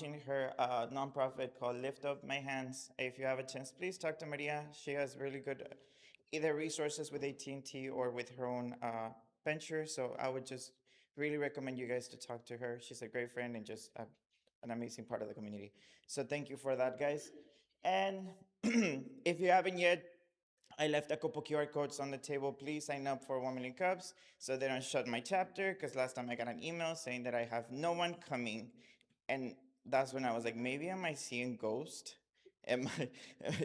her nonprofit called Lift Up My Hands. If you have a chance, please talk to Maria. She has really good either resources with AT&T or with her own venture. So I would just really recommend you guys to talk to her. She's a great friend and just an amazing part of the community. So thank you for that, guys. And if you haven't yet, I left a couple QR codes on the table. Please sign up for 1 million cups so they don't shut my chapter. Because last time I got an email saying that I have no one coming, and that's when I was like, maybe am I seeing ghost? Am I?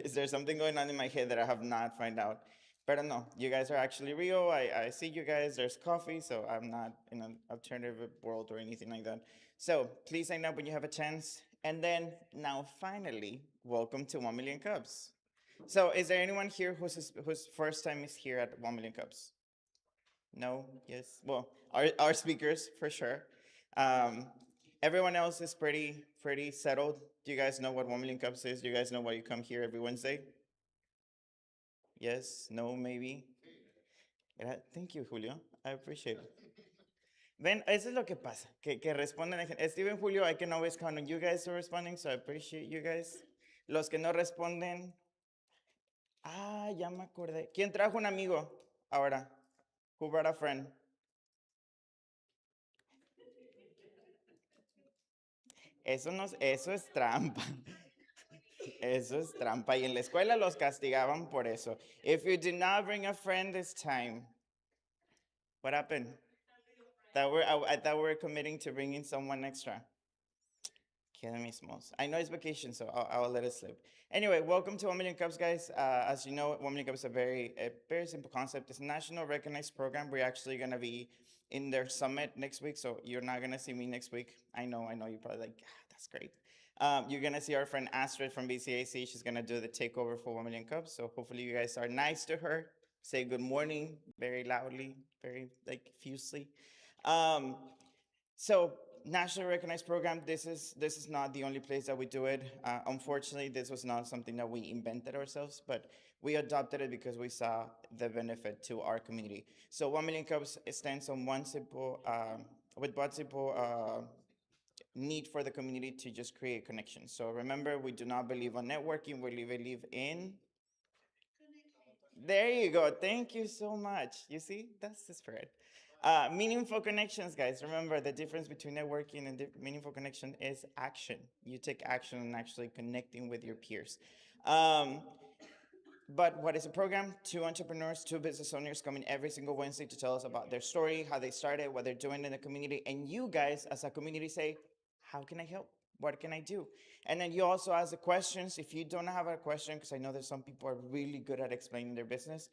Is there something going on in my head that I have not found out? But no, you guys are actually real. I see you guys. There's coffee, so I'm not in an alternative world or anything like that. So please sign up when you have a chance. And then now, finally, welcome to 1 million cups. So, is there anyone here whose first time is here at 1 million cups? No? Yes? Well, our speakers for sure. Um, Everyone else is pretty settled. Do you guys know what 1 million cups is? Do you guys know why you come here every Wednesday? Yes? No? Maybe? Thank you, Julio. I appreciate it. Ven, eso es lo que pasa, que responden la gente. Steven, Julio, I can always count on you guys for responding, so I appreciate you guys. Los que no responden, ya me acordé. ¿Quién trajo un amigo ahora? Who brought a friend? Eso, no, eso es trampa. Eso es trampa. Y en la escuela los castigaban por eso. If you did not bring a friend this time, what happened? I thought we were committing to bringing someone extra. Killing me, Smalls. I know it's vacation, so I'll let it slip. Anyway, welcome to 1 Million Cups, guys. As you know, 1 Million Cups is a very simple concept. It's a national recognized program. We're actually going to be in their summit next week, so you're not going to see me next week. I know, you're probably like, that's great. You're going to see our friend Astrid from BCAC. She's going to do the takeover for 1 Million Cups, so hopefully you guys are nice to her. Say good morning very loudly, very, like, fusely. Um, so nationally recognized program. This is not the only place that we do it. Unfortunately, this was not something that we invented ourselves, but we adopted it because we saw the benefit to our community. So 1 million cups stands on one simple, with one simple need for the community to just create connections. So remember, we do not believe on networking. We believe in. There you go. Thank you so much. You see, that's the spirit. Meaningful connections, guys. Remember, the difference between networking and meaningful connection is action. You take action and actually connecting with your peers. Um, but what is a program? Two entrepreneurs, two business owners coming every single Wednesday to tell us about their story, how they started, what they're doing in the community. And you guys, as a community, say, how can I help? What can I do? And then you also ask the questions. If you don't have a question, because I know that some people are really good at explaining their business,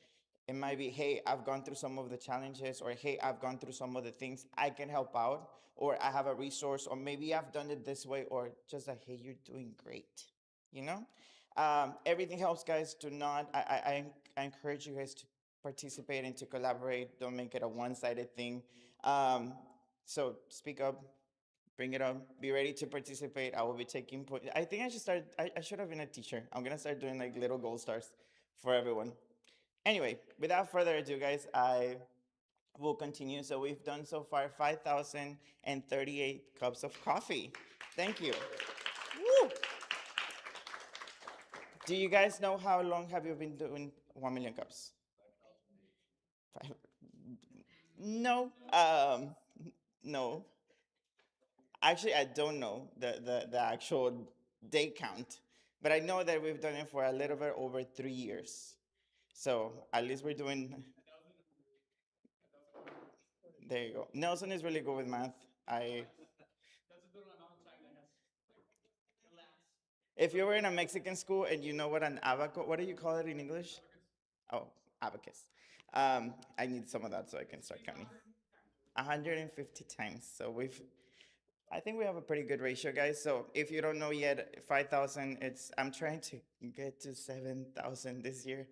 it might be, hey, I've gone through some of the challenges, or hey, I've gone through some of the things, I can help out, or I have a resource, or maybe I've done it this way, or just like, hey, you're doing great, you know? Everything helps, guys. Do not, I encourage you guys to participate and to collaborate. Don't make it a one-sided thing. Um, so speak up, bring it up, be ready to participate. I will be taking point. I think I should start, I should have been a teacher. I'm gonna start doing like little gold stars for everyone. Anyway, without further ado, guys, I will continue. So we've done so far 5,038 cups of coffee. Thank you. Woo! Do you guys know how long have you been doing 1 million cups? Five. No. No. Actually, I don't know the actual day count, but I know that we've done it for a little bit over 3 years. So at least we're doing. There you go. Nelson is really good with math. I. If you were in a Mexican school and you know what an abaco, what do you call it in English? Oh, abacus. I need some of that so I can start counting. 150 times. So I think we have a pretty good ratio, guys. So if you don't know yet, 5,000, I'm trying to get to 7,000 this year.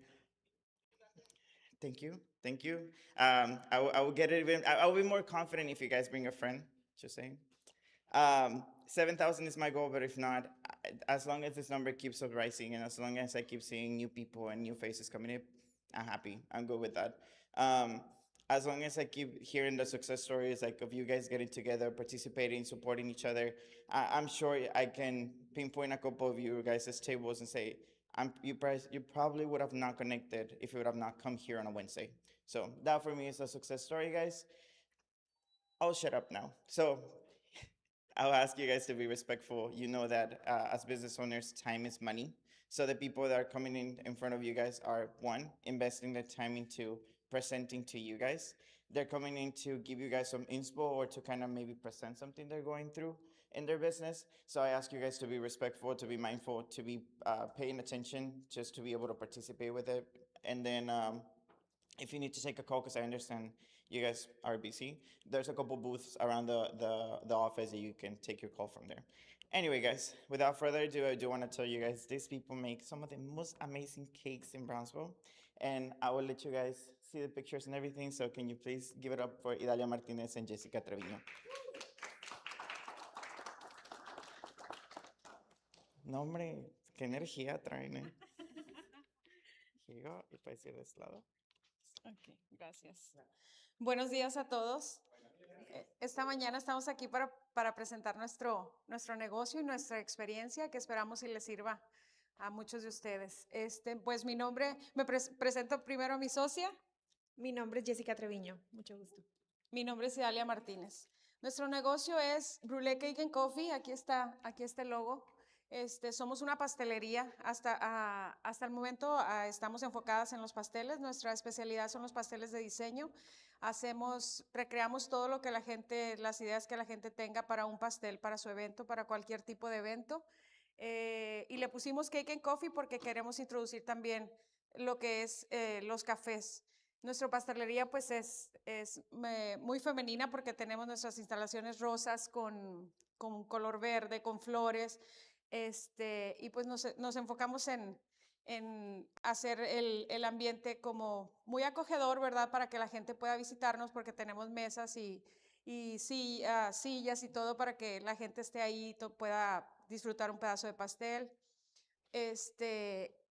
Thank you. Thank you. I will get it even, I will be more confident if you guys bring a friend, just saying. 7,000 is my goal, but if not, as long as this number keeps on rising and as long as I keep seeing new people and new faces coming in, I'm happy. I'm good with that. as long as I keep hearing the success stories, like of you guys getting together, participating, supporting each other, I'm sure I can pinpoint a couple of you guys' tables and say, you probably would have not connected if you would have not come here on a Wednesday. So that for me is a success story, guys. I'll shut up now. So I'll ask you guys to be respectful. You know that as business owners, time is money. So the people that are coming in front of you guys are one, investing their time into presenting to you guys. They're coming in to give you guys some inspo or to kind of maybe present something they're going through in their business. So I ask you guys to be respectful, to be mindful, to be paying attention, just to be able to participate with it. And then if you need to take a call, because I understand you guys are busy, there's a couple booths around the office that you can take your call from there. Anyway, guys, without further ado, I do want to tell you guys these people make some of the most amazing cakes in Brownsville. And I will let you guys see the pictures and everything. So can you please give it up for Idalia Martinez and Jessica Treviño? No, hombre, qué energía traen, ¿eh? Gigo, y para decir de este lado. Ok, gracias. Buenos días a todos. Esta mañana estamos aquí para presentar nuestro negocio y nuestra experiencia que esperamos y les sirva a muchos de ustedes. Pues mi nombre, presento primero a mi socia. Mi nombre es Jessica Treviño, mucho gusto. Mi nombre es Idalia Martínez. Nuestro negocio es Brûlée Cake and Coffee, aquí está el logo. Somos una pastelería, hasta el momento estamos enfocadas en los pasteles, nuestra especialidad son los pasteles de diseño. Recreamos todo lo que las ideas que la gente tenga para un pastel, para su evento, para cualquier tipo de evento. Y le pusimos Cake and Coffee porque queremos introducir también lo que es los cafés. Nuestra pastelería pues es muy femenina porque tenemos nuestras instalaciones rosas con color verde, con flores, y pues nos enfocamos en hacer el ambiente como muy acogedor, ¿verdad? Para que la gente pueda visitarnos porque tenemos mesas y sillas y todo para que la gente esté ahí y pueda disfrutar un pedazo de pastel.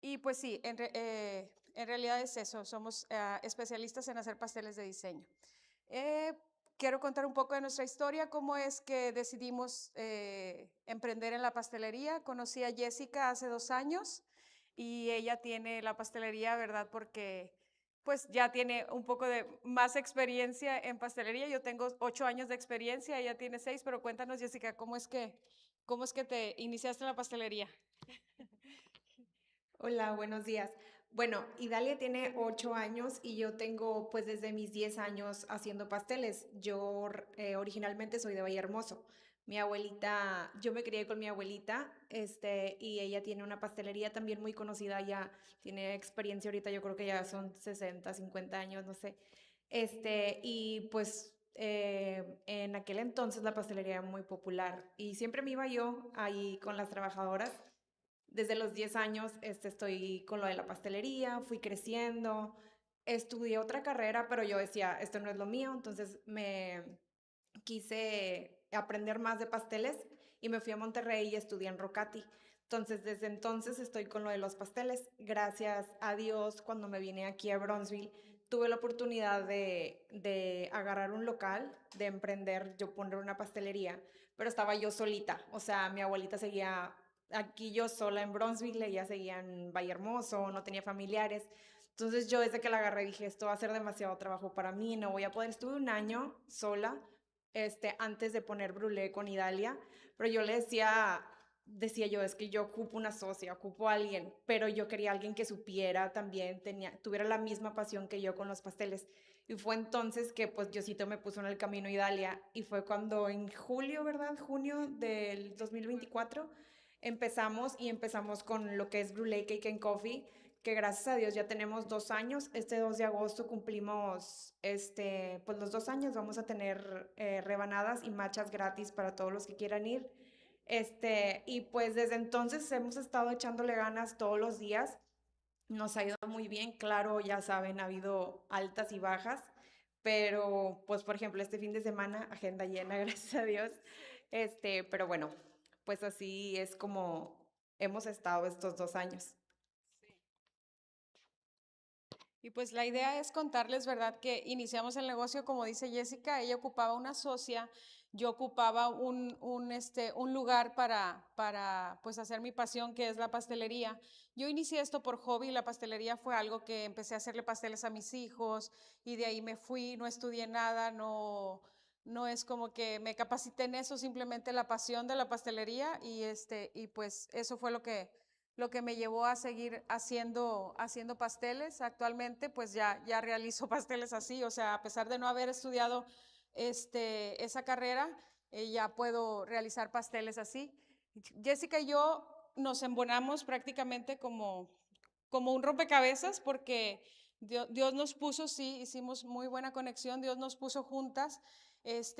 Y pues sí, en realidad es eso, somos especialistas en hacer pasteles de diseño. Quiero contar un poco de nuestra historia, cómo es que decidimos emprender en la pastelería. Conocí a Jessica hace 2 años y ella tiene la pastelería, ¿verdad? Porque pues ya tiene un poco de más experiencia en pastelería. Yo tengo 8 años de experiencia, ella tiene 6, pero cuéntanos, Jessica, ¿cómo es que te iniciaste en la pastelería? Hola, buenos días. Bueno, Idalia tiene 8 años y yo tengo pues desde mis 10 años haciendo pasteles. Yo originalmente soy de Vallehermoso. Mi abuelita, yo me crié con mi abuelita, y ella tiene una pastelería también muy conocida, ya tiene experiencia ahorita, yo creo que ya son 60, 50 años, no sé. Y pues en aquel entonces la pastelería era muy popular y siempre me iba yo ahí con las trabajadoras. Desde los 10 años estoy con lo de la pastelería, fui creciendo, estudié otra carrera, pero yo decía, esto no es lo mío, entonces me quise aprender más de pasteles y me fui a Monterrey y estudié en Rocati. Entonces, desde entonces estoy con lo de los pasteles. Gracias a Dios, cuando me vine aquí a Brownsville, tuve la oportunidad de agarrar un local, de emprender, yo poner una pastelería, pero estaba yo solita. O sea, mi abuelita seguía aquí yo sola en Brownsville, ella seguía en Vallehermoso, no tenía familiares. Entonces yo desde que la agarré dije, esto va a ser demasiado trabajo para mí, no voy a poder. Estuve un año sola, antes de poner Brûlée con Idalia, pero yo le decía yo, es que yo ocupo una socia, ocupo a alguien, pero yo quería alguien que supiera también, tuviera la misma pasión que yo con los pasteles. Y fue entonces que pues Diosito me puso en el camino Idalia y fue cuando en julio, ¿verdad? Junio del 2024 empezamos con lo que es Brûlée Cake and Coffee, que gracias a Dios ya tenemos 2 años. Este 2 de agosto cumplimos pues los 2 años. Vamos a tener rebanadas y matchas gratis para todos los que quieran ir. Y pues desde entonces hemos estado echándole ganas todos los días. Nos ha ido muy bien, claro, ya saben, ha habido altas y bajas, pero pues por ejemplo este fin de semana, agenda llena, gracias a Dios. Pero bueno, pues así es como hemos estado estos 2 años. Y pues la idea es contarles, ¿verdad? Que iniciamos el negocio, como dice Jessica, ella ocupaba una socia, yo ocupaba un lugar para pues hacer mi pasión, que es la pastelería. Yo inicié esto por hobby, la pastelería fue algo que empecé a hacerle pasteles a mis hijos y de ahí me fui, no estudié nada, no es como que me capacité en eso, simplemente la pasión de la pastelería y pues eso fue lo que me llevó a seguir haciendo pasteles. Actualmente pues ya realizo pasteles así, o sea, a pesar de no haber estudiado esa carrera, ya puedo realizar pasteles así. Jessica y yo nos embonamos prácticamente como un rompecabezas porque Dios nos puso, sí, hicimos muy buena conexión, Dios nos puso juntas.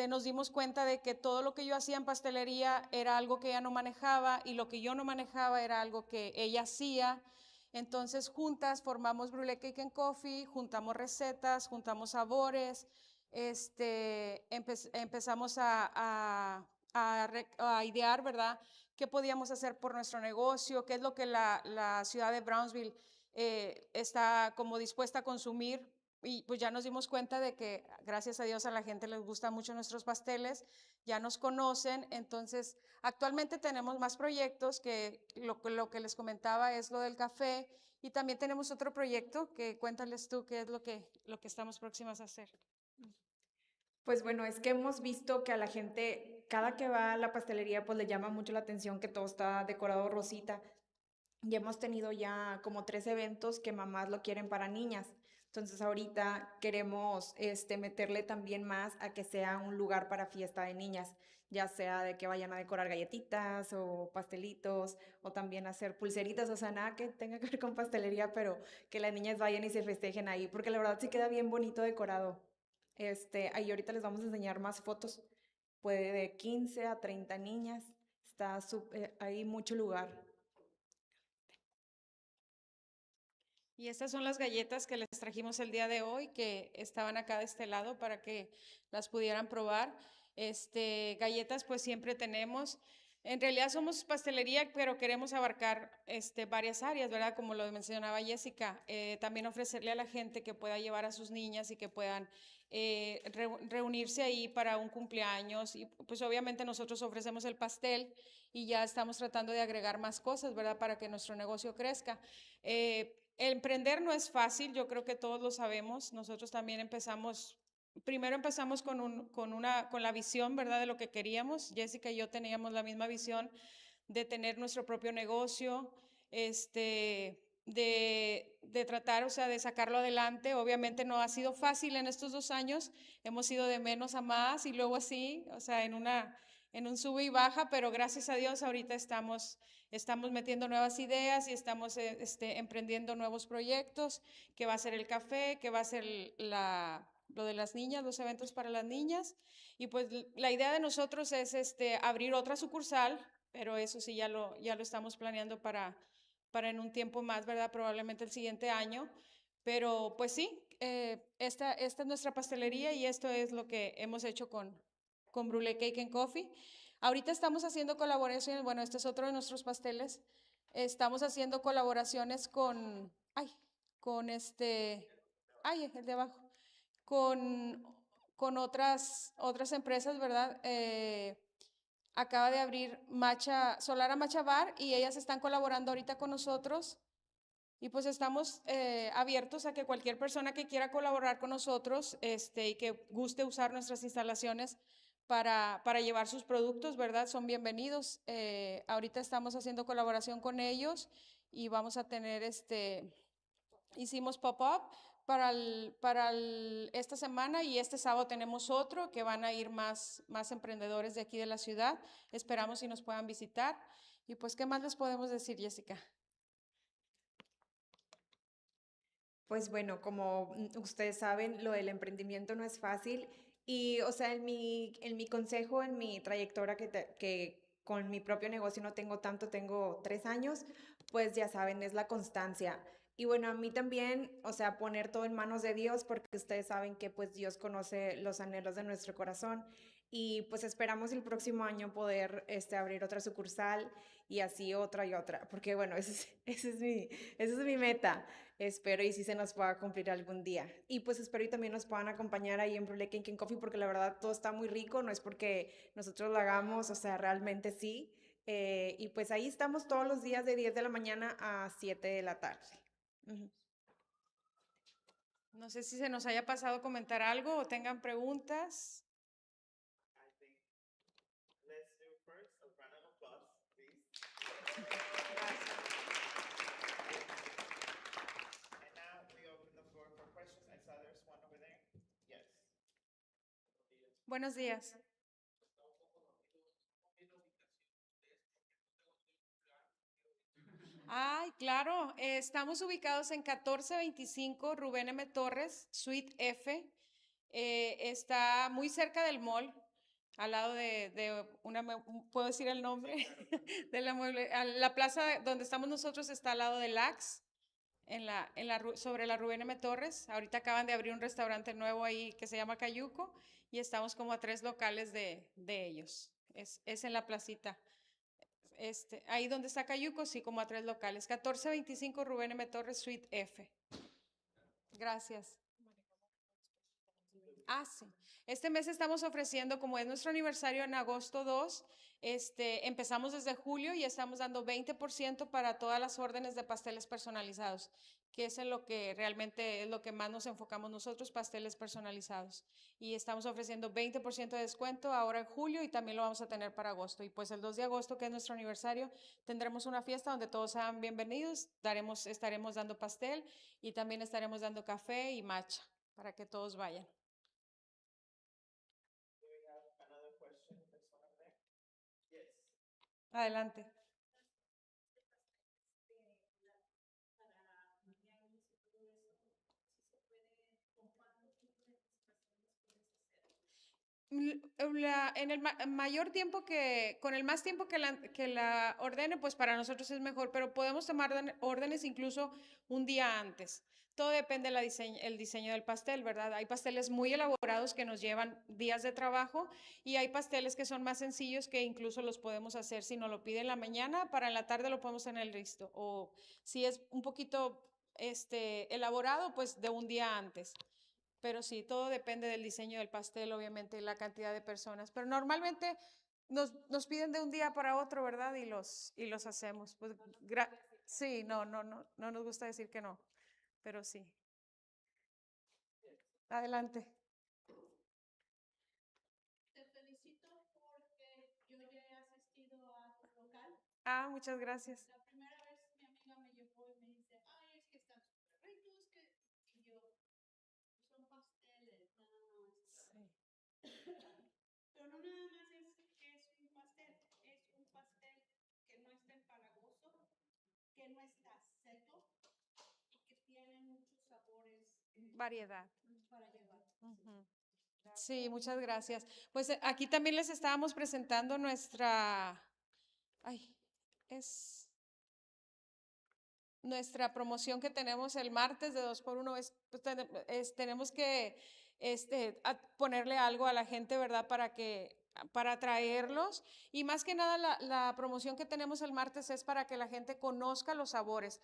Nos dimos cuenta de que todo lo que yo hacía en pastelería era algo que ella no manejaba y lo que yo no manejaba era algo que ella hacía. Entonces juntas formamos Brûlée Cake and Coffee, juntamos recetas, juntamos sabores, empezamos a idear, ¿verdad? ¿Qué podíamos hacer por nuestro negocio? ¿Qué es lo que la ciudad de Brownsville está como dispuesta a consumir? Y pues ya nos dimos cuenta de que gracias a Dios a la gente les gustan mucho nuestros pasteles, ya nos conocen, entonces actualmente tenemos más proyectos que lo que les comentaba es lo del café y también tenemos otro proyecto que cuéntales tú qué es lo que estamos próximas a hacer. Pues bueno, es que hemos visto que a la gente, cada que va a la pastelería, pues le llama mucho la atención que todo está decorado rosita. Y hemos tenido ya como 3 eventos que mamás lo quieren para niñas. Entonces ahorita queremos meterle también más a que sea un lugar para fiesta de niñas, ya sea de que vayan a decorar galletitas o pastelitos o también hacer pulseritas, o sea, nada que tenga que ver con pastelería, pero que las niñas vayan y se festejen ahí, porque la verdad sí queda bien bonito decorado. Ahí ahorita les vamos a enseñar más fotos. Puede de 15 a 30 niñas. Hay mucho lugar. Y estas son las galletas que les trajimos el día de hoy, que estaban acá de este lado para que las pudieran probar. Galletas pues siempre tenemos. En realidad somos pastelería, pero queremos abarcar varias áreas, ¿verdad? Como lo mencionaba Jessica, también ofrecerle a la gente que pueda llevar a sus niñas y que puedan reunirse ahí para un cumpleaños. Y pues obviamente nosotros ofrecemos el pastel y ya estamos tratando de agregar más cosas, ¿verdad? Para que nuestro negocio crezca. Emprender no es fácil, yo creo que todos lo sabemos. Nosotros también primero empezamos con la visión, ¿verdad? De lo que queríamos. Jessica y yo teníamos la misma visión de tener nuestro propio negocio, de tratar, o sea, de sacarlo adelante. Obviamente no ha sido fácil en estos 2 años. Hemos ido de menos a más y luego así, o sea, en un sube y baja, pero gracias a Dios ahorita estamos metiendo nuevas ideas y estamos emprendiendo nuevos proyectos, que va a ser el café, que va a ser lo de las niñas, los eventos para las niñas. Y pues la idea de nosotros es abrir otra sucursal, pero eso sí ya lo estamos planeando para en un tiempo más, ¿verdad? Probablemente el siguiente año. Pero pues sí, esta es nuestra pastelería y esto es lo que hemos hecho con Brûlée Cake and Coffee. Ahorita estamos haciendo colaboraciones, bueno, este es otro de nuestros pasteles. Estamos haciendo colaboraciones con el de abajo, con, con otras empresas, ¿verdad? Acaba de abrir Solara Matcha Bar y ellas están colaborando ahorita con nosotros y pues estamos abiertos a que cualquier persona que quiera colaborar con nosotros y que guste usar nuestras instalaciones para llevar sus productos, ¿verdad? Son bienvenidos. Ahorita estamos haciendo colaboración con ellos y vamos a tener hicimos pop-up esta semana y este sábado tenemos otro que van a ir más emprendedores de aquí de la ciudad. Esperamos si nos puedan visitar. Y pues, ¿qué más les podemos decir, Jessica? Pues bueno, como ustedes saben, lo del emprendimiento no es fácil y, o sea, en mi consejo, en mi trayectoria que con mi propio negocio no tengo tanto, tengo 3 años, pues ya saben, es la constancia. Y bueno, a mí también, o sea, poner todo en manos de Dios, porque ustedes saben que pues Dios conoce los anhelos de nuestro corazón. y pues esperamos el próximo año poder abrir otra sucursal y así otra y otra, porque bueno, esa es mi meta. Espero y si se nos pueda cumplir algún día. Y pues espero y también nos puedan acompañar ahí en Brule Cake and Coffee, porque la verdad todo está muy rico, no es porque nosotros lo hagamos, o sea, realmente sí. Y pues ahí estamos todos los días de 10 de la mañana a 7 de la tarde. Ujú. No sé si se nos haya pasado comentar algo o tengan preguntas. I think let's do first a round of applause, please. And now we open the floor for questions. I saw there's one over there. Yes. Buenos días. Ay, claro, estamos ubicados en 1425 Rubén M. Torres, Suite F. Está muy cerca del mall, al lado de una, ¿puedo decir el nombre? De la la plaza donde estamos nosotros está al lado del Axe, sobre la Rubén M. Torres. Ahorita acaban de abrir un restaurante nuevo ahí que se llama Cayuco y estamos como a 3 locales de ellos. Es en la placita. Ahí donde está Cayuco, sí, como a 3 locales. 1425 Rubén M. Torres, Suite F. Gracias. Ah, sí. Este mes estamos ofreciendo, como es nuestro aniversario en agosto 2, empezamos desde julio y estamos dando 20% para todas las órdenes de pasteles personalizados, que es en lo que realmente es lo que más nos enfocamos nosotros, pasteles personalizados. Y estamos ofreciendo 20% de descuento ahora en julio y también lo vamos a tener para agosto. Y pues el 2 de agosto, que es nuestro aniversario, tendremos una fiesta donde todos sean bienvenidos, estaremos dando pastel y también estaremos dando café y matcha para que todos vayan. Do we have another question? There's one over there. Yes. Adelante. En el mayor tiempo con el más tiempo que la ordene, pues para nosotros es mejor, pero podemos tomar órdenes incluso un día antes. Todo depende del diseño del pastel, ¿verdad? Hay pasteles muy elaborados que nos llevan días de trabajo y hay pasteles que son más sencillos que incluso los podemos hacer. Si nos lo pide en la mañana, para en la tarde lo podemos tener listo. O si es un poquito elaborado, pues de un día antes. Pero sí, todo depende del diseño del pastel, obviamente, y la cantidad de personas. Pero normalmente nos piden de un día para otro, ¿verdad? Y los hacemos. Pues, sí, no nos gusta decir que no, pero sí. Adelante. Te felicito porque yo ya he asistido a tu local. Ah, muchas gracias. La primera vez mi amiga me llevó y me dice, ay, es que están súper ricos, y yo, son pasteles, nada más. Sí. Pero no nada más es que es un pastel que no está empalagoso, que no está seco y que tiene muchos sabores. Variedad. Para llevar. Sí, muchas gracias. Pues aquí también les estábamos presentando nuestra promoción que tenemos el martes de 2x1. Tenemos que ponerle algo a la gente, ¿verdad? Para atraerlos. Y más que nada la promoción que tenemos el martes es para que la gente conozca los sabores.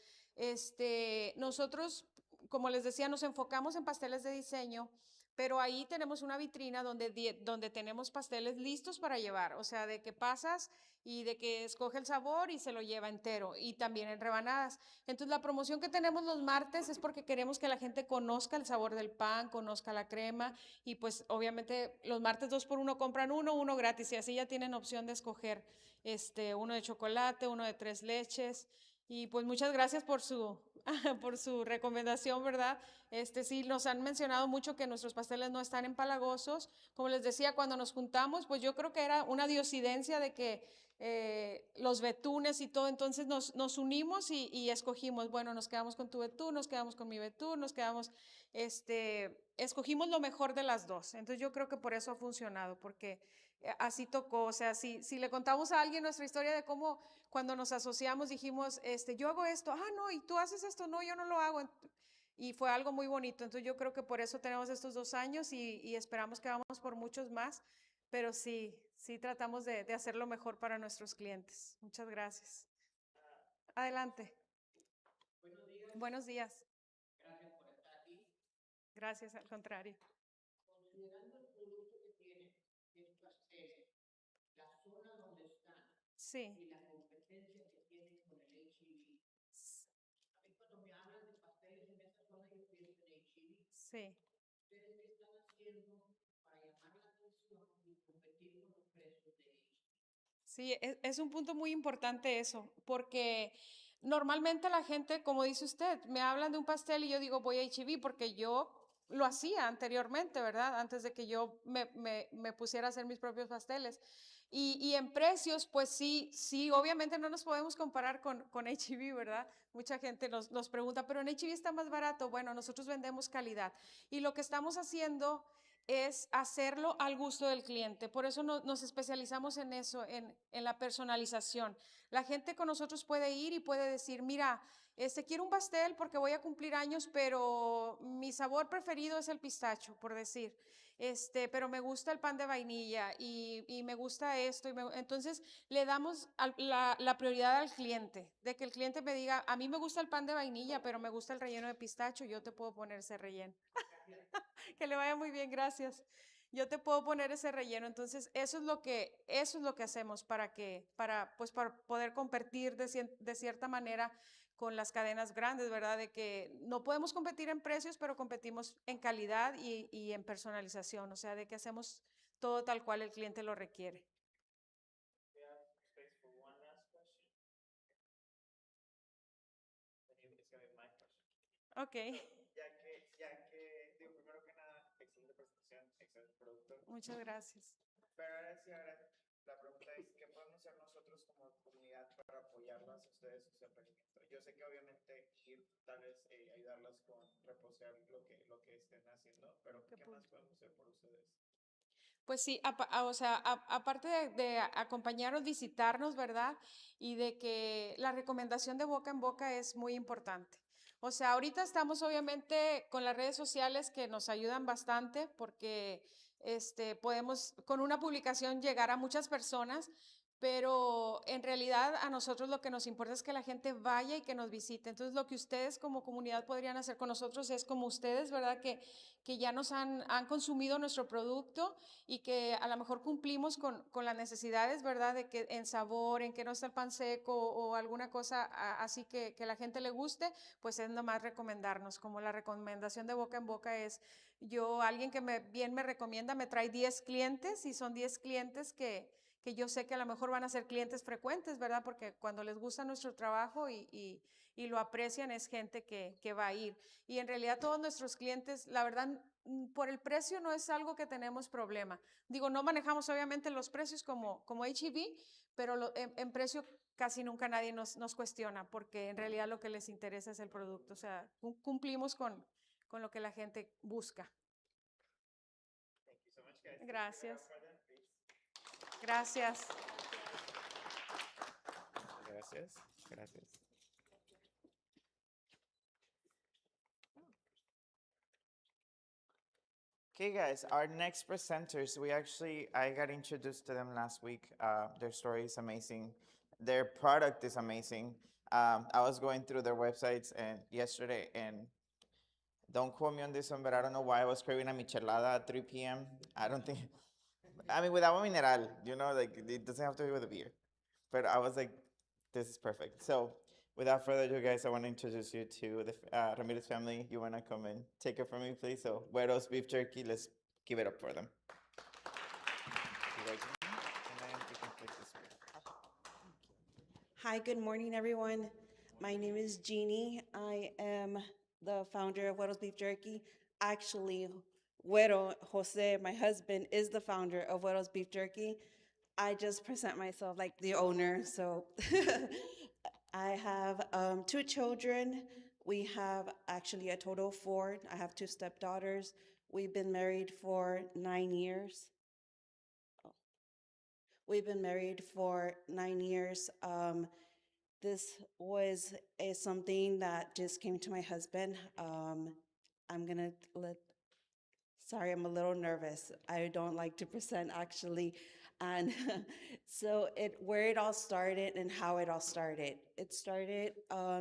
Nosotros, como les decía, nos enfocamos en pasteles de diseño, pero ahí tenemos una vitrina donde tenemos pasteles listos para llevar, o sea, de que pasas y de que escoge el sabor y se lo lleva entero, y también en rebanadas. Entonces, la promoción que tenemos los martes es porque queremos que la gente conozca el sabor del pan, conozca la crema, y pues obviamente los martes 2x1 compran uno gratis, y así ya tienen opción de escoger uno de chocolate, uno de 3 leches. Y pues muchas gracias por por su recomendación, ¿verdad? Sí, nos han mencionado mucho que nuestros pasteles no están empalagosos. Como les decía, cuando nos juntamos, pues yo creo que era una diosidencia de que los betunes y todo, entonces nos unimos y escogimos, bueno, nos quedamos con tu betún, nos quedamos con mi betún, escogimos lo mejor de las dos. Entonces yo creo que por eso ha funcionado, porque así tocó. O sea, si le contamos a alguien nuestra historia de cómo cuando nos asociamos dijimos, yo hago esto, no, y tú haces esto, no, yo no lo hago. Y fue algo muy bonito. Entonces yo creo que por eso tenemos estos 2 años y esperamos que vamos por muchos más, pero sí, sí tratamos de hacer lo mejor para nuestros clientes. Muchas gracias. Adelante. Buenos días. Gracias por estar aquí. Gracias, al contrario. Considerando el producto que tiene, que es pastel, la zona donde están Sí, y la competencia que tienen con el HIV. A mí cuando me hablan de pasteles en esa zona yo pienso en HIV. sí. ¿Ustedes qué están haciendo para llamar la atención y competir con los precios de HIV? Sí, es un punto muy importante eso, porque normalmente la gente, como dice usted, me hablan de un pastel y yo digo voy a H-E-B porque yo lo hacía anteriormente, ¿verdad? Antes de que yo me pusiera a hacer mis propios pasteles. Y en precios, pues sí, sí, obviamente no nos podemos comparar con H-E-B, ¿verdad? Mucha gente nos pregunta, pero en H-E-B está más barato. Bueno, nosotros vendemos calidad. Y lo que estamos haciendo es hacerlo al gusto del cliente. Por eso nos especializamos en eso, en la personalización. La gente con nosotros puede ir y puede decir, mira, quiero un pastel porque voy a cumplir años, pero mi sabor preferido es el pistacho, por decir. Pero me gusta el pan de vainilla y me gusta esto. Entonces le damos la prioridad al cliente, de que el cliente me diga, a mí me gusta el pan de vainilla, pero me gusta el relleno de pistacho, yo te puedo poner ese relleno. Que le vaya muy bien, gracias. Yo te puedo poner ese relleno. Entonces, eso es lo que hacemos pues, para poder competir de cierta manera con las cadenas grandes, ¿verdad? De que no podemos competir en precios, pero competimos en calidad y en personalización, o sea, de que hacemos todo tal cual el cliente lo requiere. We have space for one last question. It's gonna be my question. Ok, Digo, primero que nada, excelente presentación, excelente producto. muchas gracias. Pero ahora la pregunta es, ¿qué podemos hacer nosotros como comunidad para apoyarlas a ustedes en su emprendimiento? Yo sé que obviamente ir, tal vez ayudarlas con repostear lo que estén haciendo, pero ¿qué más podemos hacer por ustedes? Pues sí, o sea, aparte de acompañarnos, visitarnos, ¿verdad? Y de que la recomendación de boca en boca es muy importante. O sea, ahorita estamos obviamente con las redes sociales que nos ayudan bastante porque podemos con una publicación llegar a muchas personas, pero en realidad a nosotros lo que nos importa es que la gente vaya y que nos visite. Entonces, lo que ustedes como comunidad podrían hacer con nosotros es como ustedes, ¿verdad? Que ya nos han consumido nuestro producto y que a lo mejor cumplimos con las necesidades, ¿verdad? De que en sabor, en que no está el pan seco o alguna cosa así que la gente le guste, pues es nomás recomendarnos. Como la recomendación de boca en boca es, alguien que bien me recomienda, me trae 10 clientes y son 10 clientes que yo sé que a lo mejor van a ser clientes frecuentes, ¿verdad? Porque cuando les gusta nuestro trabajo y lo aprecian es gente que va a ir. Y en realidad todos nuestros clientes, la verdad, por el precio no es algo que tenemos problema. Digo, no manejamos obviamente los precios como H-E-B, pero en precio casi nunca nadie nos cuestiona, porque en realidad lo que les interesa es el producto. O sea, cumplimos con lo que la gente busca. Thank you so much, guys. Gracias. Give it up for them, please. Gracias. Gracias, gracias. Okay, guys, our next presenters, I got introduced to them last week. Their story is amazing. Their product is amazing. I was going through their websites yesterday, and don't quote me on this one, but I don't know why I was craving a michelada at 3 p.m. I don't think, I mean, with agua mineral, like it doesn't have to be with a beer. But I was like, this is perfect. So without further ado, guys, I want to introduce you to the Ramirez family. You want to come and take it from me, please? So Güeros Beef Jerky, let's give it up for them. You guys, and then you can click this one. Hi, good morning, everyone. My name is Jeannie. I am the founder of Güero's Beef Jerky. Actually, Güero Jose, my husband, is the founder of Güero's Beef Jerky. I just present myself like the owner. So I have 2 children. We have actually a total of 4. I have 2 stepdaughters. We've been married for 9 years. We've been married for 9 years. This was something that just came to my husband. I'm gonna let Sorry, I'm a little nervous. I don't like to present actually. And so where it all started and how it all started. It started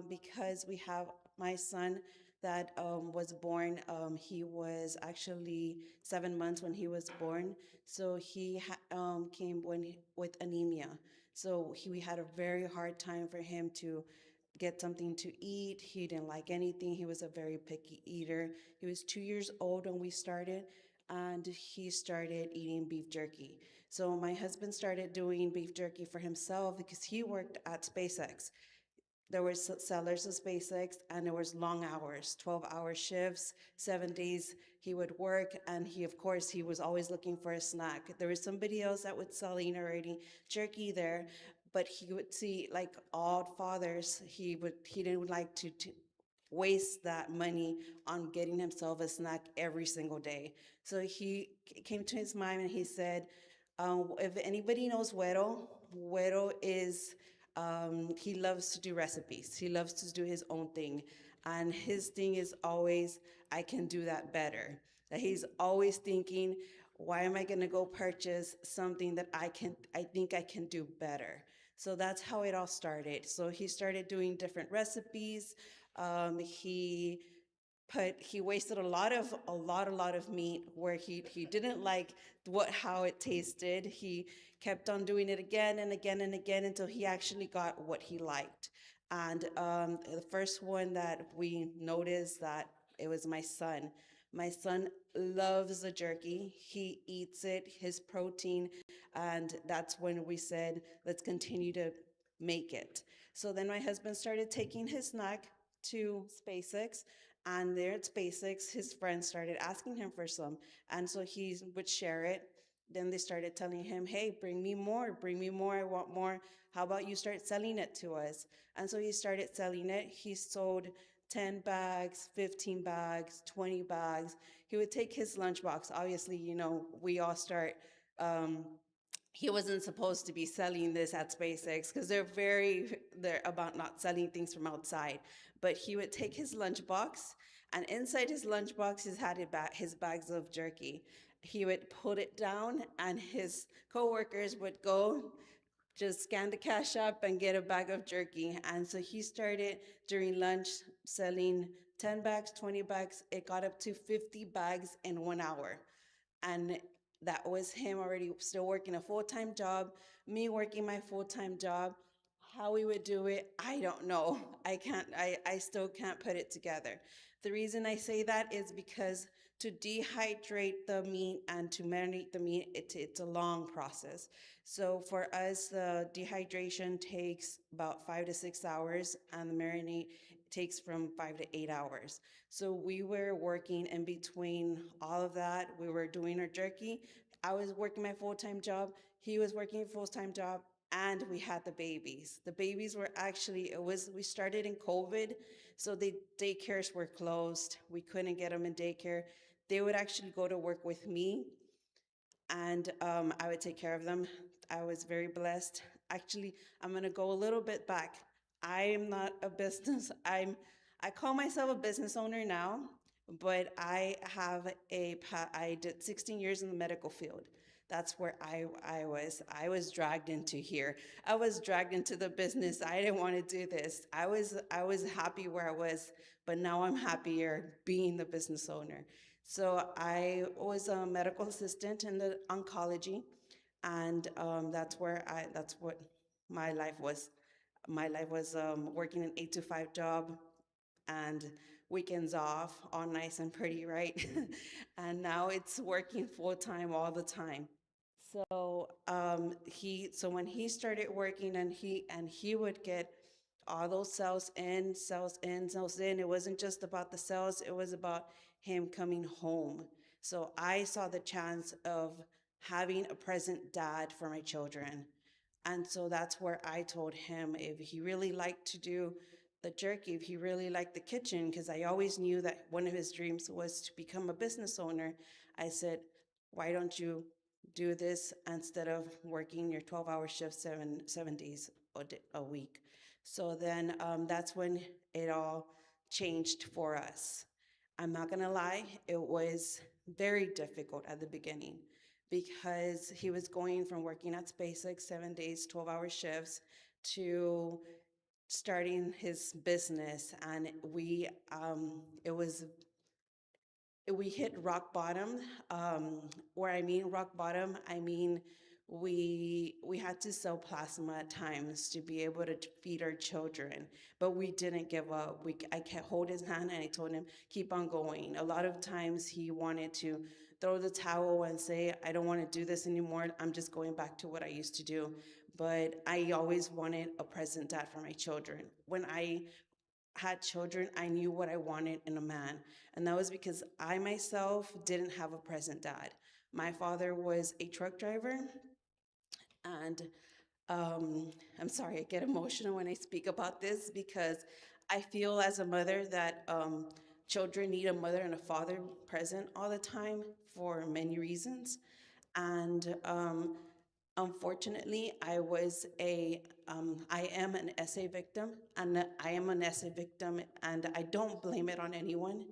because we have my son that was born. He was actually 7 months when he was born. So he came with anemia. So we had a very hard time for him to get something to eat. He didn't like anything. He was a very picky eater. He was 2 years old when we started, and he started eating beef jerky. So my husband started doing beef jerky for himself because he worked at SpaceX. There were sellers of SpaceX, and there was long hours, 12-hour shifts, 7 days he would work, and of course, he was always looking for a snack. There was somebody else that was selling already jerky there, but he would see, like all fathers, he didn't like to waste that money on getting himself a snack every single day. So came to his mind and he said, if anybody knows Güero, Güero is, he loves to do recipes. He loves to do his own thing. And his thing is always, I can do that better. That he's always thinking, why am I going to go purchase something that I think I can do better? So that's how it all started. So he started doing different recipes. He wasted a lot of meat where he didn't like how it tasted. He kept on doing it again and again and again until he actually got what he liked. And the first one that we noticed that it was my son. My son loves the jerky. He eats it, his protein, and that's when we said, let's continue to make it. So then my husband started taking his snack to SpaceX, and there at SpaceX, his friends started asking him for some, and so he would share it. Then they started telling him, hey, bring me more, I want more. How about you start selling it to us? And so he started selling it. He sold 10 bags, 15 bags, 20 bags. He would take his lunchbox. Obviously, we all start, he wasn't supposed to be selling this at SpaceX because they're about not selling things from outside. But he would take his lunchbox, and inside his lunchbox, his bags of jerky. He would put it down, and his coworkers would go just scan the cash app and get a bag of jerky. And so he started during lunch selling 10 bags, 20 bags. It got up to 50 bags in 1 hour. And that was him already still working a full-time job, me working my full-time job. How we would do it, I don't know. I still can't put it together. The reason I say that is because to dehydrate the meat and to marinate the meat, it's a long process. So for us, the dehydration takes about 5 to 6 hours, and the marinate takes from 5 to 8 hours. So we were working in between all of that. We were doing our jerky. I was working my full-time job. He was working a full-time job, and we had the babies. The babies were actually, we started in COVID, so the daycares were closed. We couldn't get them in daycare. They would actually go to work with me, and I would take care of them. I was very blessed. Actually, I'm gonna go a little bit back. I am not a business, I call myself a business owner now, but I did 16 years in the medical field. That's where I was dragged into here. I was dragged into the business. I didn't want to do this. I was happy where I was, but now I'm happier being the business owner. So I was a medical assistant in the oncology, and that's what my life was. My life was working an 8 to 5 job and weekends off, all nice and pretty, right? And now it's working full time all the time. So when he started working, and he would get all those cells in, cells in, cells in. It wasn't just about the cells, it was about him coming home. So I saw the chance of having a present dad for my children. And so that's where I told him, if he really liked to do the jerky, if he really liked the kitchen, because I always knew that one of his dreams was to become a business owner. I said, why don't you do this instead of working your 12-hour shift 7 days a week? So then that's when it all changed for us. I'm not gonna lie, it was very difficult at the beginning because he was going from working at SpaceX 7 days, 12-hour shifts to starting his business. And it was we hit rock bottom. Where I mean rock bottom, I mean we had to sell plasma at times to be able to feed our children, but we didn't give up. I kept hold his hand and I told him keep on going. A lot of times he wanted to throw the towel and say I don't want to do this anymore. I'm just going back to what I used to do. But I always wanted a present dad for my children. When I had children, I knew what I wanted in a man. And that was because I myself didn't have a present dad. My father was a truck driver, and I'm sorry, I get emotional when I speak about this because I feel as a mother that children need a mother and a father present all the time for many reasons. And unfortunately, I am an essay victim, and I am an essay victim, and I don't blame it on anyone.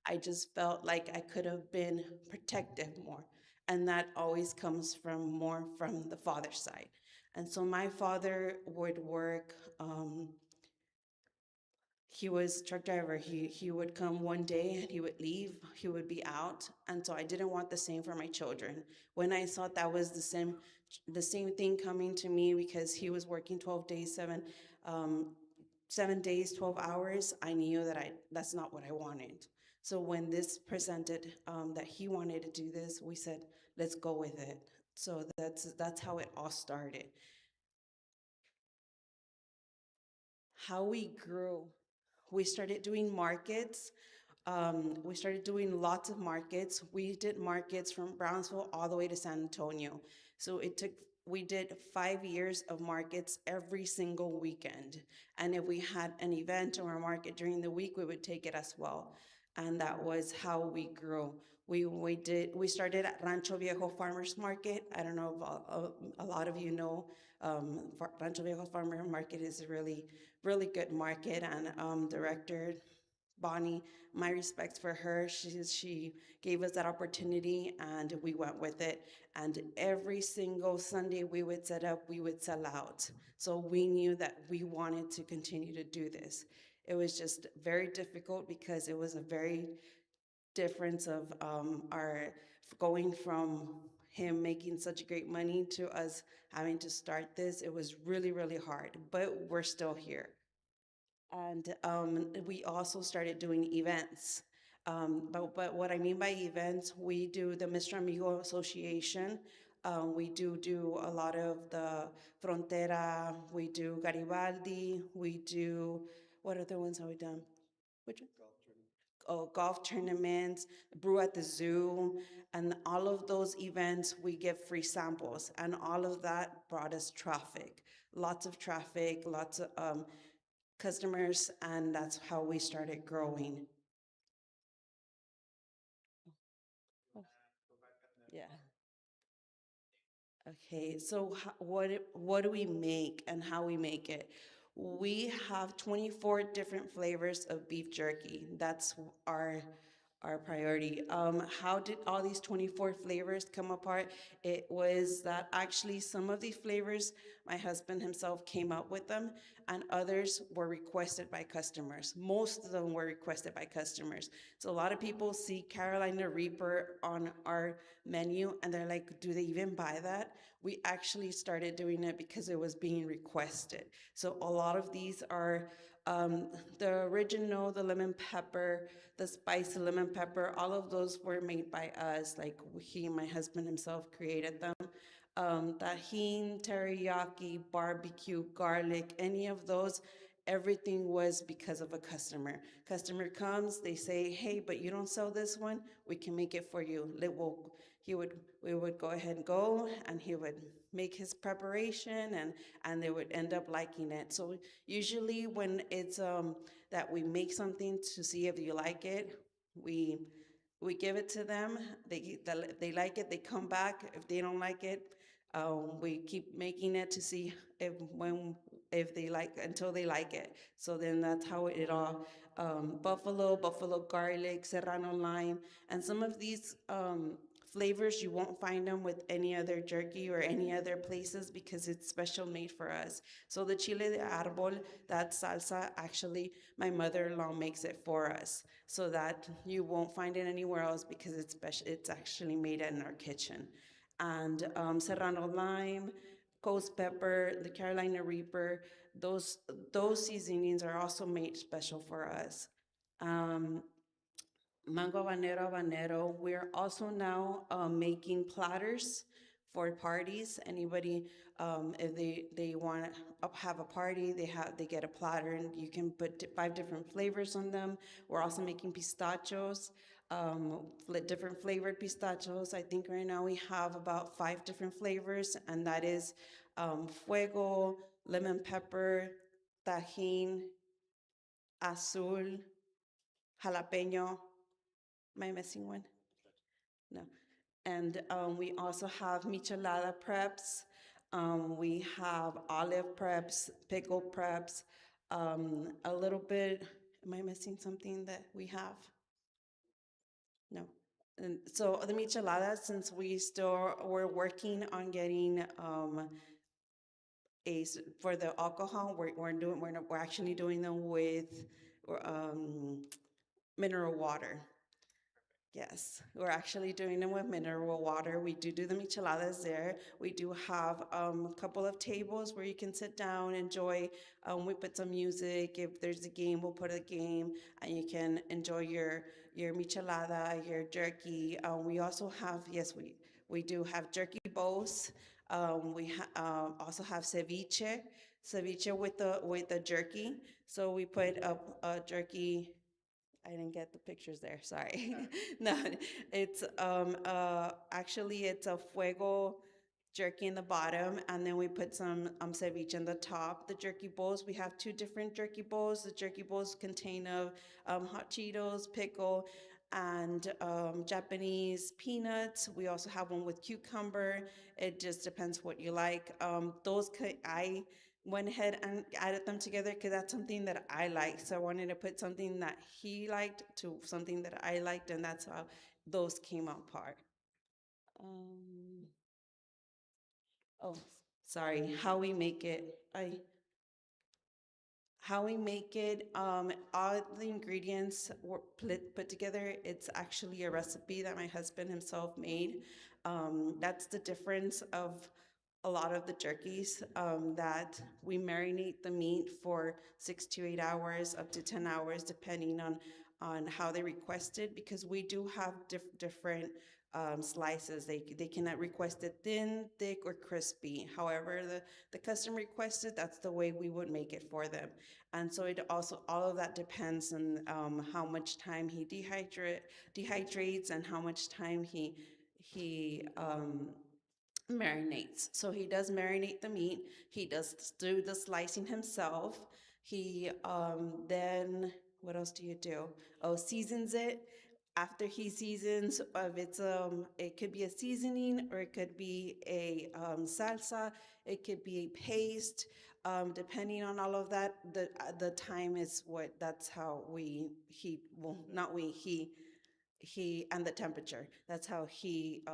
I just felt like I could have been protective more, and that always comes from more from the father's side. And so my father would work. He was truck driver. He would come one day and he would leave. He would be out, and so I didn't want the same for my children. When I saw that was the same thing coming to me because he was working 12 days, 7 days, 12 hours, I knew that that's not what I wanted. So when this presented that he wanted to do this, we said, let's go with it. So that's how it all started. How we grew. We started doing markets. We started doing lots of markets. We did markets from Brownsville all the way to San Antonio. So we did 5 years of markets every single weekend. And if we had an event or a market during the week, we would take it as well. And that was how we grew. We started at Rancho Viejo Farmers Market. I don't know if a lot of you know, Rancho Viejo Farmer Market is a really good market, and Director Bonnie, my respects for her. She gave us that opportunity and we went with it. And every single Sunday we would set up, we would sell out. So we knew that we wanted to continue to do this. It was just very difficult because it was a very difference of our going from him making such great money to us having to start this. It was really, really hard, but we're still here. And we also started doing events. But what I mean by events, we do the Mr. Amigo Association. We do a lot of the Frontera. We do Garibaldi. We do, what other ones have we done? Which one? Golf tournaments, brew at the zoo, and all of those events, we give free samples. And all of that brought us traffic, lots of customers, and that's how we started growing. Yeah. Okay, so what do we make and how we make it? We have 24 different flavors of beef jerky. That's our our priority. How did all these 24 flavors come apart? It was that actually some of these flavors, my husband himself came up with them, and others were requested by customers. Most of them were requested by customers. So a lot of people see Carolina Reaper on our menu and they're like, do they even buy that? We actually started doing it because it was being requested. So a lot of these are the original, the lemon pepper, the spicy lemon pepper, all of those were made by us. Like my husband himself created them. Tajin, teriyaki, barbecue, garlic, any of those, everything was because of a customer. Customer comes, they say, hey, but you don't sell this one, we can make it for you. We would go ahead and go, and he would make his preparation, and they would end up liking it. So usually when it's that we make something to see if you like it, we we give it to them. They like it. They come back. If they don't like it, we keep making it to see if if they like, until they like it. So then that's how it all, buffalo garlic, serrano lime, and some of these flavors you won't find them with any other jerky or any other places because it's special made for us. So the chile de árbol, that salsa, actually my mother-in-law makes it for us, so that you won't find it anywhere else because it's special. It's actually made in our kitchen. And serrano lime, ghost pepper, the Carolina Reaper, those those seasonings are also made special for us. Um, Mango habanero. We're also now making platters for parties. Anybody, if they want to have a party, they get a platter and you can put 5 different flavors on them. We're also making pistachios, different flavored pistachios. I think right now we have about 5 different flavors, and that is fuego, lemon pepper, tajin, azul, jalapeno. Am I missing one? No. And we also have michelada preps. We have olive preps, pickle preps, a little bit. Am I missing something that we have? No. And so the michelada, since we're working on getting for the alcohol, we're actually doing them with um, mineral water. Yes, we're actually doing them with mineral water. We do the micheladas there. We do have a couple of tables where you can sit down, enjoy. We put some music. If there's a game, we'll put a game, and you can enjoy your michelada, your jerky. We also have, yes, we do have jerky bowls. Also have ceviche with the jerky. So we put a jerky. I didn't get the pictures there. Sorry. No, it's actually it's a fuego jerky in the bottom, and then we put some ceviche in the top. The jerky bowls, we have 2 different jerky bowls. The jerky bowls contain of hot Cheetos, pickle, and Japanese peanuts. We also have one with cucumber. It just depends what you like. I went ahead and added them together because that's something that I like. So I wanted to put something that he liked to something that I liked, and that's how those came apart. Um, oh, sorry. How we make it, all the ingredients were put together. It's actually a recipe that my husband himself made. That's the difference of a lot of the jerkies, that we marinate the meat for 6 to 8 hours, up to 10 hours, depending on how they requested, because we do have different slices. They cannot request it thin, thick, or crispy. However, the customer requested, that's the way we would make it for them. And so it also, all of that depends on how much time he dehydrates and how much time he marinates. So he does marinate the meat. He does do the slicing himself. He then, what else do you do? Oh, seasons it. After he seasons, it could be a seasoning, or it could be a salsa. It could be a paste. Depending on all of that, the time is what. That's how he, well, not we, he and the temperature. That's how he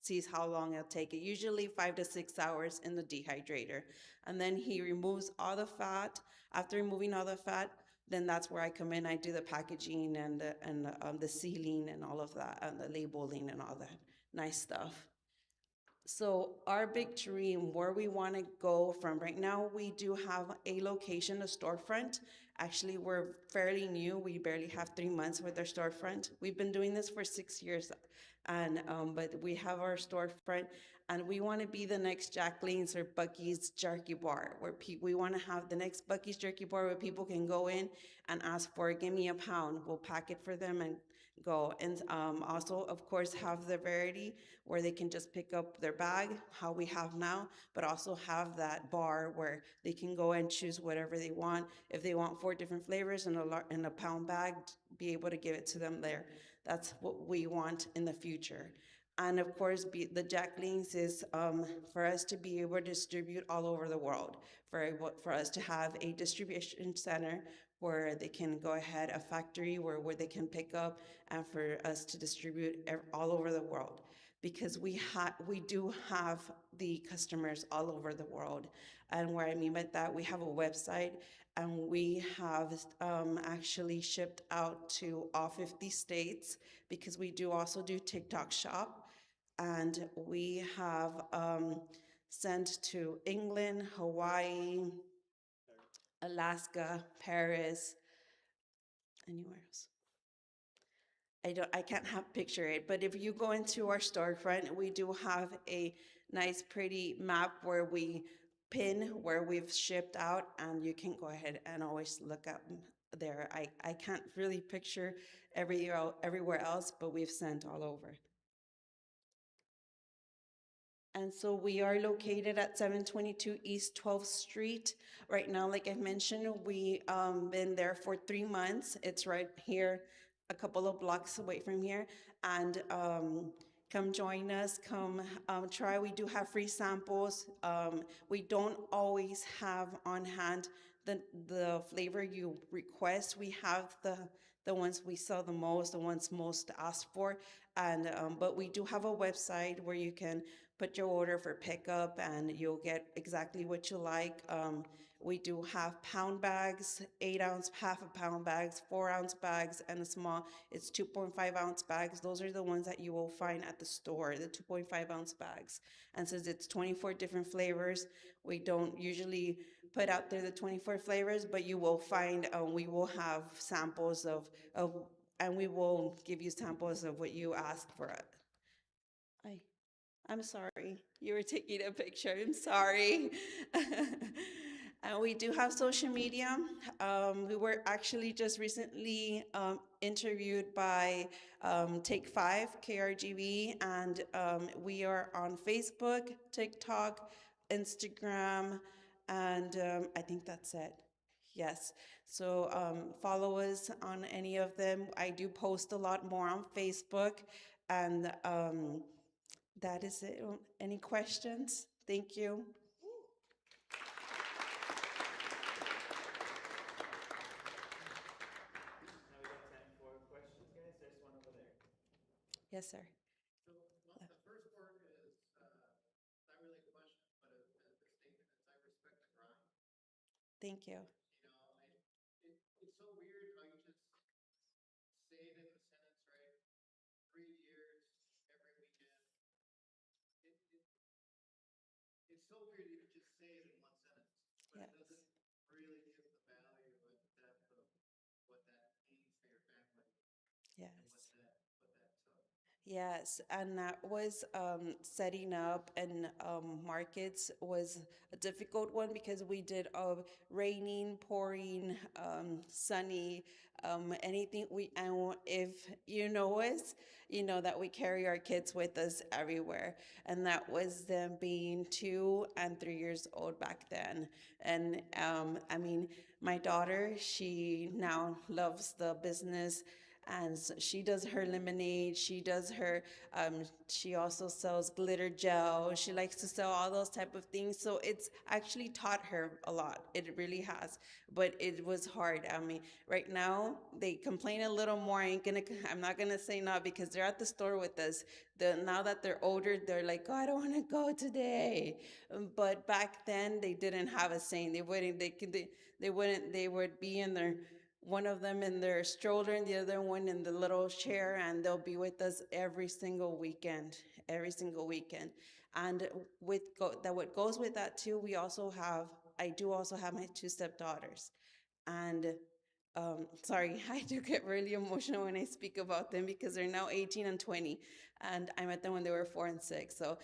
sees how long it'll take. It usually 5 to 6 hours in the dehydrator, and then he removes all the fat. After removing all the fat, then that's where I come in. I do the packaging and the sealing and all of that, and the labeling and all that nice stuff. So our big dream, where we want to go from right now, we do have a location, a storefront. Actually, we're fairly new. We barely have 3 months with our storefront. We've been doing this for 6 years, and but we have our storefront, and we want to be the next Jacqueline's or Bucky's Jerky Bar, where we want to have the next Bucky's Jerky Bar where people can go in and ask for, give me a pound. We'll pack it for them and go. And also, of course, have the variety where they can just pick up their bag, how we have now, but also have that bar where they can go and choose whatever they want. If they want 4 different flavors in a pound bag, be able to give it to them there. That's what we want in the future. And of course, the Jack Links is for us to be able to distribute all over the world, for us to have a distribution center where they can go ahead, a factory where they can pick up, and for us to distribute all over the world. Because we do have the customers all over the world. And what I mean by that, we have a website, and we have actually shipped out to all 50 states, because we do also do TikTok shop. And we have sent to England, Hawaii, Alaska, Paris, anywhere else. I can't picture it, but if you go into our storefront, we do have a nice pretty map where we pin where we've shipped out, and you can go ahead and always look up there. I can't really picture everywhere else, but we've sent all over. And so we are located at 722 East 12th Street. Right now, like I mentioned, we been there for 3 months. It's right here, a couple of blocks away from here. And come join us, come try. We do have free samples. We don't always have on hand the flavor you request. We have the ones we sell the most, the ones most asked for. And but we do have a website where you can put your order for pickup, and you'll get exactly what you like. We do have pound bags, 8-ounce, half a pound bags, 4-ounce bags, and a small, it's 2.5-ounce bags. Those are the ones that you will find at the store, the 2.5-ounce bags. And since it's 24 different flavors, we don't usually put out there the 24 flavors, but you will find, we will have samples and we will give you samples of what you ask for. I'm sorry, you were taking a picture, I'm sorry. And we do have social media. We were actually just recently interviewed by Take 5, KRGV, and we are on Facebook, TikTok, Instagram, and I think that's it. Yes, so follow us on any of them. I do post a lot more on Facebook, and that is it. Any questions? Thank you. Now we got time for questions, guys. There's one over there. Yes, sir. So the first part is not really a question, but a statement. Is I respect the grind. Thank you. You know, it's so weird how you just say it in the sentence, right? 3 years, every weekend. It's so weird to even just say it in one sentence, but it doesn't really give the value and the depth of what that means for your family and Yes. what that took. Yes, and that was setting up and markets was a difficult one, because we did raining, pouring, sunny, anything. And if you know us, you know that we carry our kids with us everywhere, and that was them being 2 and 3 years old back then. And I mean, my daughter, she now loves the business, and she does her lemonade, she does her she also sells glitter gel, she likes to sell all those type of things. So it's actually taught her a lot, it really has. But it was hard. I mean, right now they complain a little more. I'm not gonna say not, because they're at the store with us. Now that they're older, they're like, oh, I don't want to go today. But back then they didn't have a saying. They would be in their, one of them in their stroller and the other one in the little chair, and they'll be with us every single weekend, every single weekend. And what goes with that too, I do also have my 2 stepdaughters. And sorry, I do get really emotional when I speak about them, because they're now 18 and 20, and I met them when they were 4 and 6. So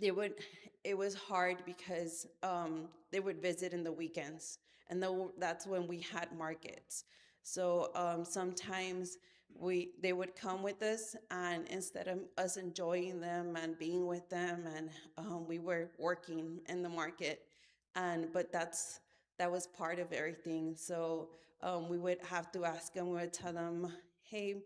it was hard, because they would visit in the weekends, and that's when we had markets. So sometimes they would come with us, and instead of us enjoying them and being with them, and we were working in the market. But that was part of everything. So we would have to ask them, we would tell them, hey,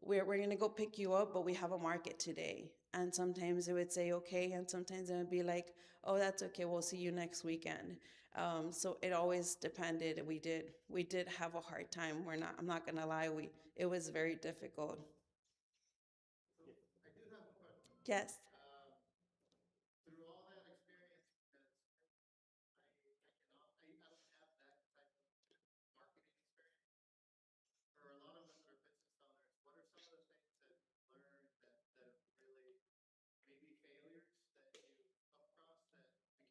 we're going to go pick you up, but we have a market today. And sometimes it would say, okay. And sometimes it would be like, oh, that's okay. We'll see you next weekend. So it always depended. We did have a hard time. I'm not going to lie. It was very difficult. I do have a question. Yes. Through all that experience, because I don't have that type of marketing experience. For a lot of us that are business owners, what are some of the things that you've learned that have really maybe failures that you come across that we can learn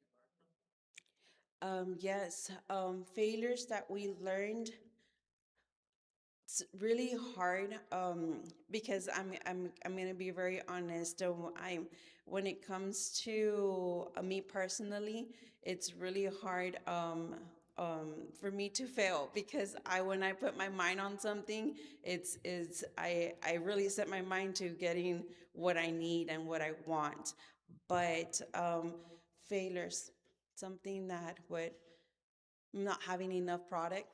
from? Yes. Failures that we learned. It's really hard because I'm gonna be very honest. When it comes to me personally, it's really hard for me to fail because when I put my mind on something, I really set my mind to getting what I need and what I want. But failures, something that would not having enough product,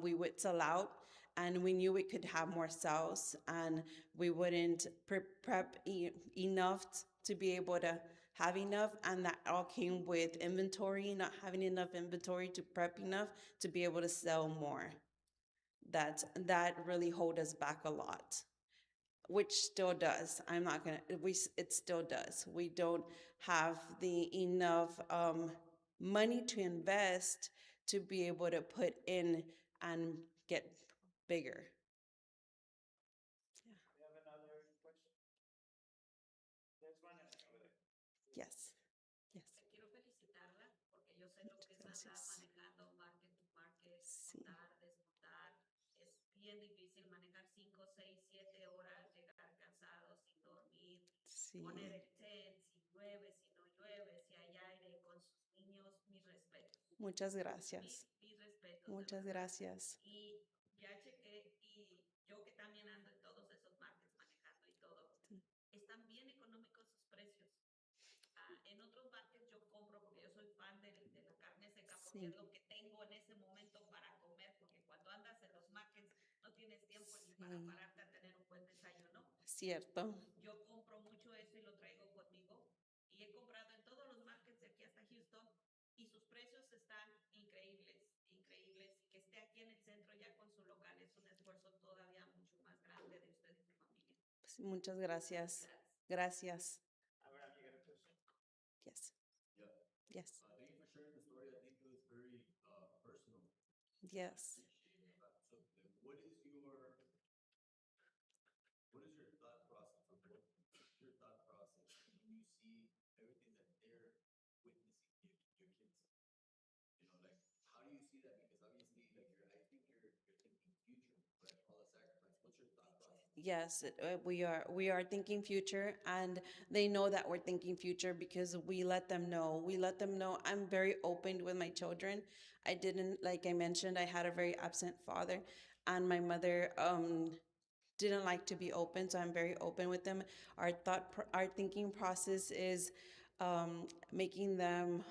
we would sell out, and we knew we could have more sales, and we wouldn't prep enough to be able to have enough, and that all came with inventory, not having enough inventory to prep enough to be able to sell more. That really hold us back a lot, which still does. I'm not gonna. It still does. We don't have the enough money to invest to be able to put in and get bigger. We have another question. There's one over there. Yes. Yes. Quiero felicitarla porque yo sé lo que es andar Gracias. manejando market to market, Sí. montar, desmontar. Es bien difícil manejar 5, 6, 7 horas, llegar cansado, sin dormir, Sí. poner el tent, si llueve, si no llueve, si hay aire con sus niños. Mis respetos. Muchas gracias. Mis respetos. Muchas gracias. Y ya chequé, y yo que también ando en todos esos markets manejando y todo, Sí. están bien económicos sus precios. En otros markets yo compro porque yo soy fan de la carne seca, porque Sí. es lo que tengo en ese momento para comer, porque cuando andas en los markets no tienes tiempo ni para Sí. pararte a tener un buen desayuno. Cierto. Yo compro mucho eso y lo traigo conmigo, y he comprado en todos los markets de aquí hasta Houston, y sus precios están increíbles, increíbles. Y que esté aquí en el centro ya con su local es un esfuerzo todavía mucho más grande de usted y de familia. Muchas gracias. Gracias. Abraham, you got a question? Yes. Yeah. Yes. Thank you for sharing the story. I think it was very personal. Yes. Appreciate that. So, what is your thought process? Or what's your thought process when you see everything that they're witnessing, your kids? You know, like, how do you see that? Because obviously, like, I think you're thinking future, right? All the sacrifice. What's your thought process? Yes, we are thinking future, and they know that we're thinking future because we let them know. We let them know. I'm very open with my children. I didn't, like I mentioned, I had a very absent father, and my mother didn't like to be open, so I'm very open with them. Our thinking process is making them,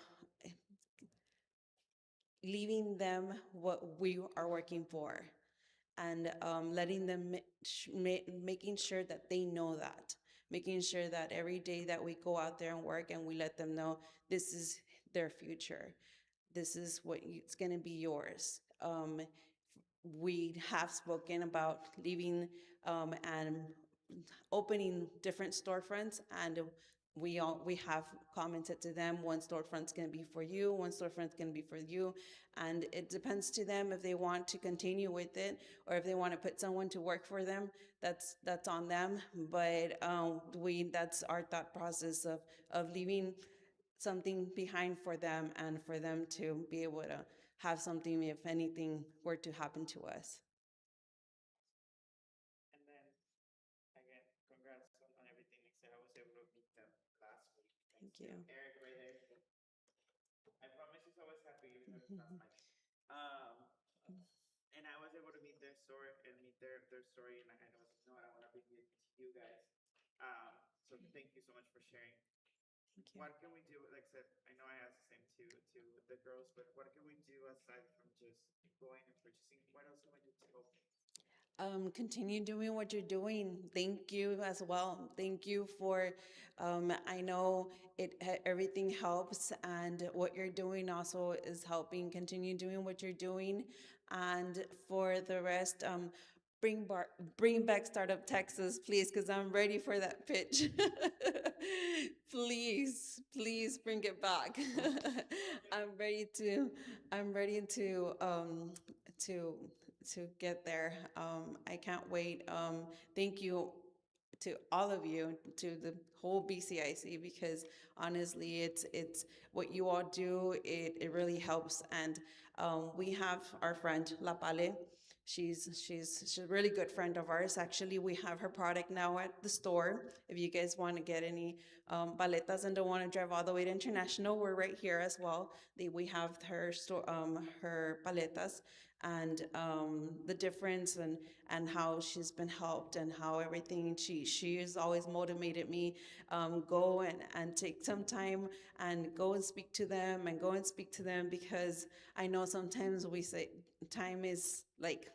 leaving them what we are working for, and letting them, making sure that they know that, making sure that every day that we go out there and work, and we let them know this is their future, this is it's going to be yours. We have spoken about leaving and opening different storefronts, and we have commented to them, one storefront's going to be for you, one storefront's going to be for you, and it depends to them if they want to continue with it or if they want to put someone to work for them. That's on them, but that's our thought process of leaving something behind for them, and for them to be able to have something if anything were to happen to us. And then, again, congrats on everything. Like I said, I was able to meet them last week. Thank Thanks to you. Eric right there. I promise he's always happy, even though he's not smiling. And I was able to meet their story and meet their story, and I was like, no, I want to bring it to you guys. So thank you so much for sharing. Thank you. What can we do? Like I said, I know I asked the same to the girls, but what can we do aside from just going and purchasing? What else can we do to help continue doing what you're doing. Thank you as well. Thank you for, I know everything helps, and what you're doing also is helping. Continue doing what you're doing, and for the rest, bring back Startup Texas, please, because I'm ready for that pitch. Please bring it back. I'm ready to, I'm ready to to get there. I can't wait. Thank you to all of you, to the whole BCIC, because honestly, it's what you all do. It really helps, and we have our friend La Pale. She's a really good friend of ours. Actually, we have her product now at the store. If you guys want to get any paletas and don't want to drive all the way to International, we're right here as well. We have her store, her paletas, and the difference, and how she's been helped, and how everything, she has always motivated me, go and take some time and go and speak to them, and go and speak to them, because I know sometimes we say time is like,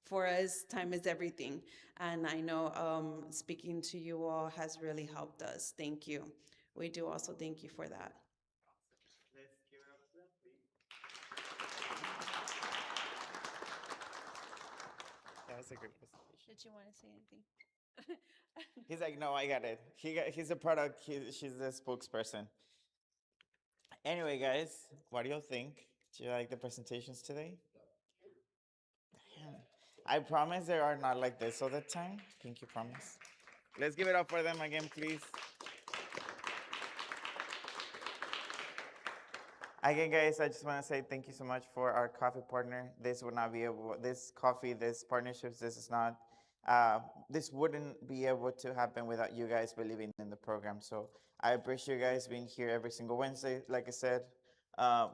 for us, time is everything. And I know speaking to you all has really helped us. Thank you. We do also thank you for that. Let's give it up for them, please. That was a great presentation. Did you want to say anything? He's like, no, I got it. He's a product. She's the spokesperson. Anyway, guys, what do you think? Do you like the presentations today? Yeah. I promise they are not like this all the time. Thank you, promise. Let's give it up for them again, please. Again, guys, I just want to say thank you so much for our coffee partner. This would not be able, this coffee, this partnerships, this is not, this wouldn't be able to happen without you guys believing in the program. So I appreciate you guys being here every single Wednesday. Like I said,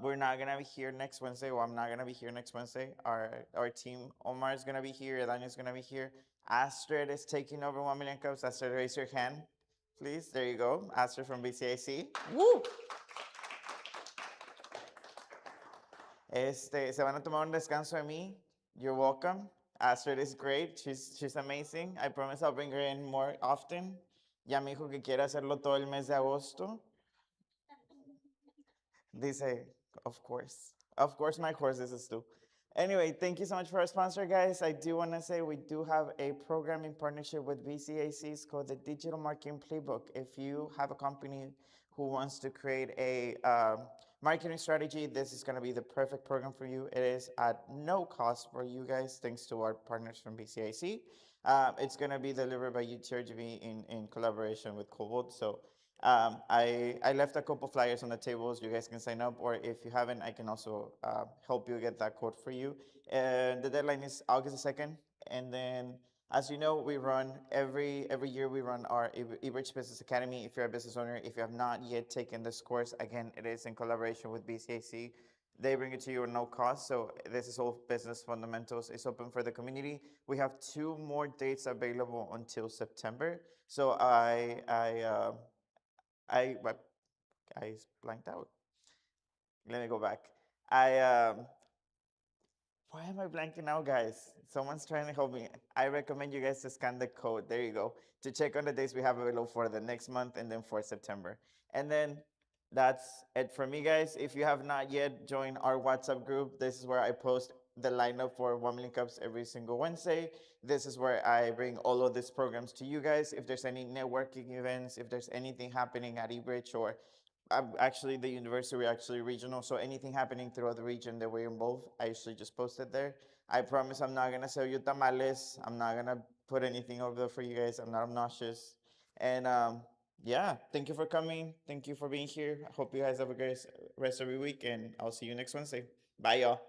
we're not gonna be here next Wednesday. Well, I'm not gonna be here next Wednesday. Our team, Omar is gonna be here. Daniel's gonna be here. Astrid is taking over 1 Million Cups. Astrid, raise your hand, please. There you go. Astrid from BCIC. Woo! Se van a tomar un descanso de mí. You're welcome. Astrid is great. She's amazing. I promise I'll bring her in more often. Ya me dijo que quiere hacerlo todo el mes de agosto. Dice, of course. Of course, my course is too. Anyway, thank you so much for our sponsor, guys. I do want to say we do have a program in partnership with BCAC. It's called the Digital Marketing Playbook. If you have a company who wants to create a marketing strategy, this is going to be the perfect program for you. It is at no cost for you guys, thanks to our partners from BCIC. It's going to be delivered by UTRGV in collaboration with Cobalt. So I left a couple flyers on the tables. You guys can sign up, or if you haven't, I can also help you get that code for you. The deadline is August 2nd. And then, as you know, we run every year we run our eBridge Business Academy. If you're a business owner, if you have not yet taken this course, again, it is in collaboration with BCAC. They bring it to you at no cost. So this is all business fundamentals. It's open for the community. We have 2 more dates available until September. So I blanked out. Let me go back. Why am I blanking out, guys? Someone's trying to help me. I recommend you guys to scan the code. There you go. To check on the dates we have available for the next month and then for September. And then that's it for me, guys. If you have not yet joined our WhatsApp group, this is where I post the lineup for 1 Million Cups every single Wednesday. This is where I bring all of these programs to you guys. If there's any networking events, if there's anything happening at eBridge, or actually the university, we're actually regional, so anything happening throughout the region that we're involved, I usually just post it there. I promise I'm not gonna sell you tamales. I'm not gonna put anything over there for you guys. I'm not obnoxious. And yeah, thank you for coming. Thank you for being here. I hope you guys have a great rest of your week, and I'll see you next Wednesday. Bye, y'all.